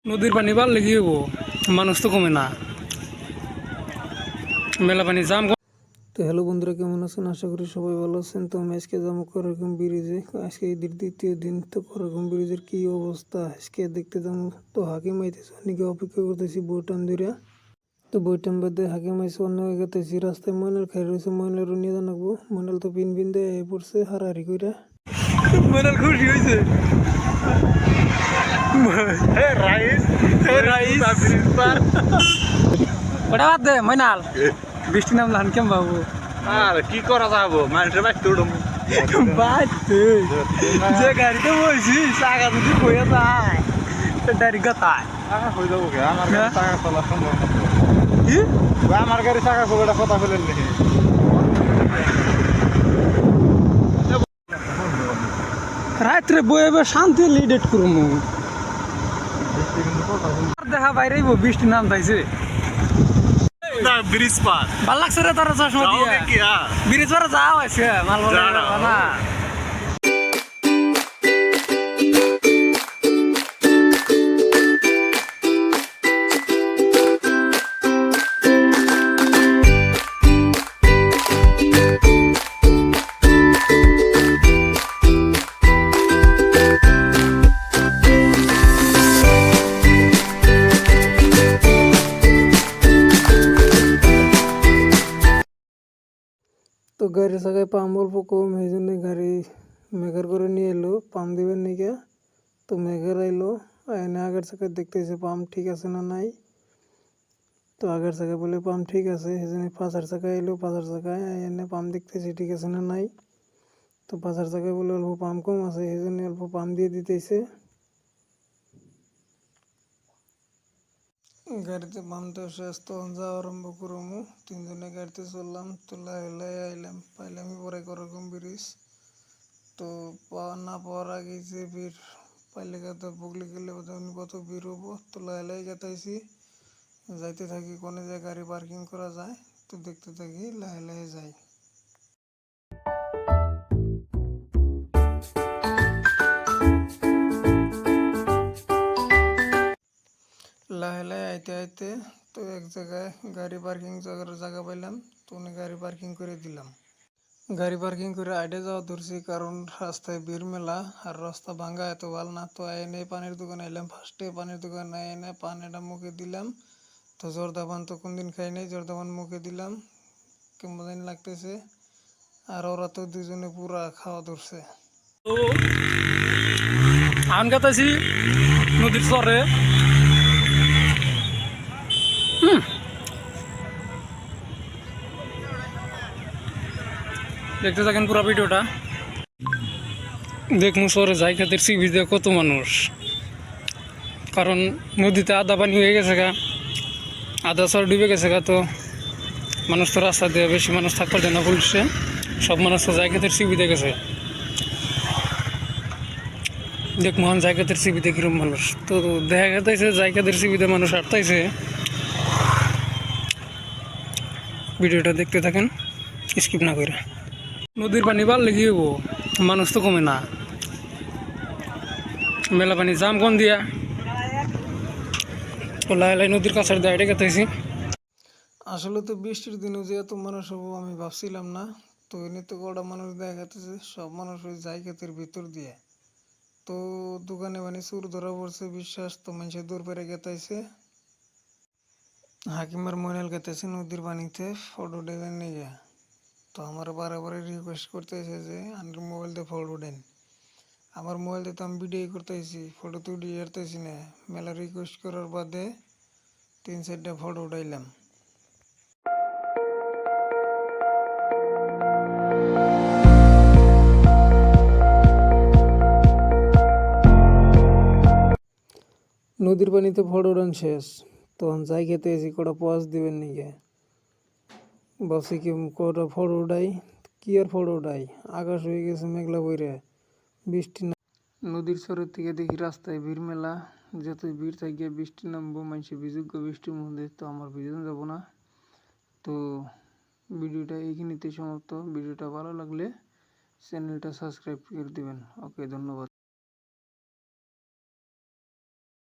নদীর পানি বাড়লে কি হবো, মানুষ তো কমে না, মেলা পানি জাম। তো হ্যালো বন্ধুরা, কেমন আছেন? আশা করি সবাই ভালো আছেন। তো আমি আজকে যাবো করকম ব্রিজে। আজকে ঈদের দ্বিতীয় দিন। তো করকম ব্রিজের কি অবস্থা আজকে দেখতে যাবো। তো হাকিম আইতেছে, অনেকে অপেক্ষা করতেছি বইটান ধরে। তো বইটান বাদে হাকিম আইসে, অন্য গেতেছি। রাস্তায় ময়নাল খাই রয়েছে, ময়নালও নিয়ে জানাবো। ময়নাল তো পিন পিন দিয়ে পড়ছে হারাহারি করে। ময়নাল খুশি হয়েছে। ওটা বাদ দে ময়নাল, বৃষ্টি নামলাম কেম বাবু। আর কি করা যাবো, মানুষের বাইক তোড়ম বাড়তে যে গাড়িতে বলছি চাকা যদি বয়ে যায় তো ডাইরেক্ট গাতায় হয়ে যাবো কে? আমার গাড়ি চাকা খোলা সম্ভব না। কি আমার গাড়ি চাকা খোলাটা কথা ফেলেন নাকি? রাত্রে বয়ে শান্তি লিডেট করবো। দেখা বাইরে বৃষ্টি নাম থাইছে। ব্রিজ পার ভাল লাগছে রে তারা চশমা দিয়ে ব্রিজ পারে যাওয়া হয়েছে মাল না। তো গাড়ির জায়গায় পাম্প অল্প কম, এই জন্য গাড়ি মেঘার করে নিয়ে এলো পাম্প দিবেন নাকি। তো মেঘের আইলো, এনে আগের জায়গায় দেখতেছে পাম্প ঠিক আছে না নাই। তো আগের জায়গায় বলে পাম্প ঠিক আছে, সেই জন্য পাঁচার জায়গায় এলো। পাঁচার জায়গায় এনে পাম্প দেখতেছে ঠিক আছে না নাই। তো পাঁচার জায়গায় বলে অল্প পাম্প কম আছে, সেই জন্য অল্প পাম্প দিয়ে দিতেছে। গাড়িতে পাম্প দেওয়া শেষ, তখন যাওয়া আরম্ভ করবো। তিনজনে গাড়িতে চললাম, তো লাই আইলাম, পাইলামই পরে করকম ব্রিজ। তো না পাওয়ার আগে যে ভিড়, পাইলে গাতে বগলে গেলে কত ভিড় হবো। তো লাই গাতাইছি, যাইতে থাকি কোনে যে গাড়ি পার্কিং করা যায়। তো দেখতে থাকি, লাই যাই। লাই আইতে আইতে তো এক জায়গায় গাড়ি পার্কিং জায়গা পাইলাম। তো উনি গাড়ি পার্কিং করে দিলাম। গাড়ি পার্কিং করে আইডে যাওয়া ধরছি, কারণ রাস্তায় ভিড় মেলা আর রাস্তা ভাঙ্গা এত ভালো না। তো এনে পানির দোকানে এলাম। ফার্স্টে পানির দোকানে এনে পানিটা মুখে দিলাম। তো জর্দাপান তো কোনদিন খাই নাই, জর্দাপান মুখে দিলাম, কেমন জানি লাগতেছে। আর ওরা তো দুজনে পুরা খাওয়া ধরছে। আন গাতাছি নদীর চরে। দেখতে থাকেন পুরো ভিডিওটা। দেখুন সরে যাই খাতের সি বিচ কত মানুষ, কারণ নদীতে আধা পানি হয়ে গেছে গা, আধা সর ডুবে গেছে গা। তো মানুষ তো রাস্তা দিয়ে বেশি মানুষ থাকতে দেয় না পুলিশে, সব মানুষ তো যাই খাতের সিবিতে গেছে। দেখ মহান জায়গাতের সিবিতে কিরম মানুষ। তো দেখা গেছে জায়গাদের সিবিতে মানুষ আটতাইছে। ভিডিওটা দেখতে থাকেন স্কিপ না করে। নদীর পানি বাড়লে কি হবো, মানুষ তো কমে না, মেলা পানি জাম কোন দিয়া। লাই নদীর কাছার দিয়ে গেতেছি। আসলে তো বৃষ্টির দিনে যে এত মানুষ হবো আমি ভাবছিলাম না। তো এনে তো কটা মানুষ দেখা গেতেছে, সব মানুষ ওই জায়গাতের ভিতর দিয়ে। তো দোকানে মানে চুর ধরা পড়ছে বিশ্বাস। তো মানুষের দূর পেরে গেতাইছে, হাকিমার ময়নাল গেতেছে নদীর পানিতে ফটো দেবেন নিয়ে। তো আমার বারে রিকোয়েস্ট করতেছে যে আমার মোবাইল দিয়ে ফটো দেন। আমার মোবাইল দিয়ে তো আমি ভিডিও করতেছি, ফটো তো উঠিয়ে হারতেছি না। মেলা রিকোয়েস্ট করার বাদে 3-4টা ফটো উঠাইলাম। নদীর পানিতে ফটো উঠান শেষ, তখন যাই খেতে এসি কটা পজ দিবেন নাকি। ভাবছি কি কটা ফটো উঠাই, কি আর ফটো উঠাই। আকাশ হয়ে গেছে মেঘলা বইরে, বৃষ্টি না। নদীর চরের থেকে দেখি রাস্তায় ভিড় মেলা, যতই ভিড় থাকে বৃষ্টি নামবো, মানুষের বিযোগ্য বৃষ্টির মধ্যে। তো আমার ভিজন যাব না। তো ভিডিওটা এইখানেতেই সমাপ্ত। ভিডিওটা ভালো লাগলে চ্যানেলটা সাবস্ক্রাইব করে দিবেন। ওকে, ধন্যবাদ।